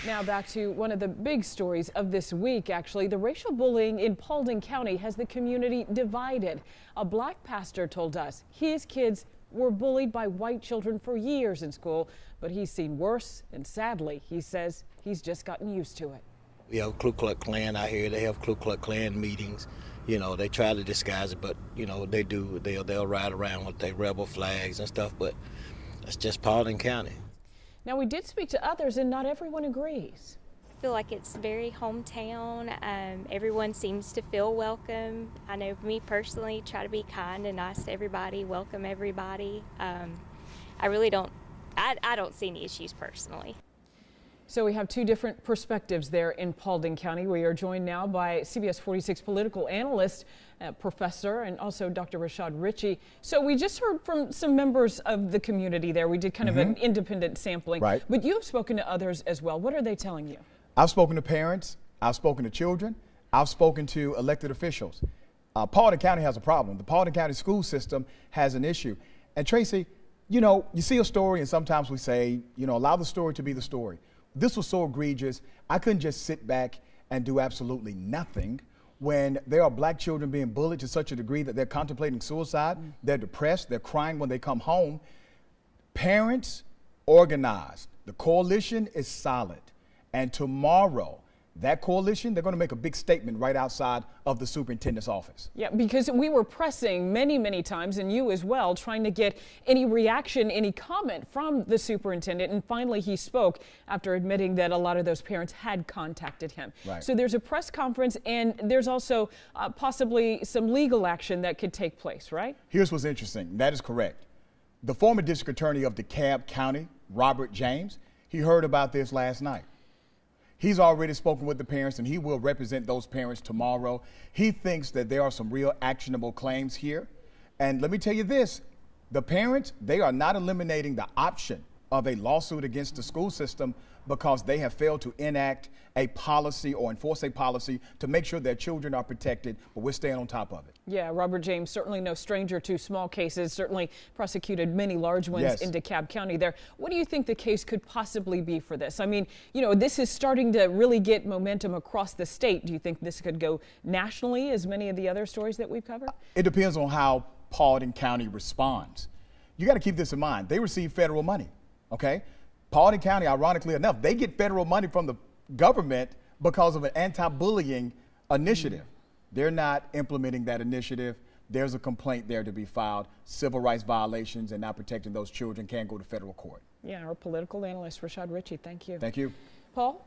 Now back to one of the big stories of this week, actually. The racial bullying in Paulding County has the community divided. A black pastor told us his kids were bullied by white children for years in school, but he's seen worse, and sadly, he says he's just gotten used to it. We have Ku Klux Klan out here. They have Ku Klux Klan meetings. You know, they try to disguise it, but, you know, they'll ride around with their rebel flags and stuff, but that's just Paulding County. Now, we did speak to others, and not everyone agrees. I feel like it's very hometown. Everyone seems to feel welcome. I know me personally, try to be kind and nice to everybody, welcome everybody. I really don't, I don't see any issues personally. So we have two different perspectives there in Paulding County. We are joined now by CBS 46 political analyst, professor, and also Dr. Rashad Richey. So we just heard from some members of the community there. We did kind of an independent sampling. Right. But you've spoken to others as well. What are they telling you? I've spoken to parents. I've spoken to children. I've spoken to elected officials. Paulding County has a problem. The Paulding County school system has an issue. And Tracy, you know, you see a story and sometimes we say, you know, allow the story to be the story. This was so egregious, I couldn't just sit back and do absolutely nothing when there are black children being bullied to such a degree that they're contemplating suicide, they're depressed, they're crying when they come home. Parents organized. The coalition is solid. And tomorrow, that coalition, they're going to make a big statement right outside of the superintendent's office. Yeah, because we were pressing many times, and you as well, trying to get any reaction, any comment from the superintendent. And finally, he spoke after admitting that a lot of those parents had contacted him. Right. So there's a press conference, and there's also possibly some legal action that could take place, right? Here's what's interesting. That is correct. The former district attorney of DeKalb County, Robert James, he heard about this last night. He's already spoken with the parents, and he will represent those parents tomorrow. He thinks that there are some real actionable claims here. And let me tell you this, the parents, they are not eliminating the option of a lawsuit against the school system because they have failed to enact a policy or enforce a policy to make sure their children are protected, but we're staying on top of it. Yeah, Robert James, certainly no stranger to small cases, certainly prosecuted many large ones in DeKalb County there. What do you think the case could possibly be for this? I mean, you know, this is starting to really get momentum across the state. Do you think this could go nationally as many of the other stories that we've covered? It depends on how Paulding County responds. You got to keep this in mind. They receive federal money, okay? Paulding County, ironically enough, they get federal money from the government because of an anti-bullying initiative. They're not implementing that initiative. There's a complaint there to be filed. Civil rights violations and not protecting those children can go to federal court. Yeah, our political analyst, Rashad Richey, thank you. Thank you. Paul?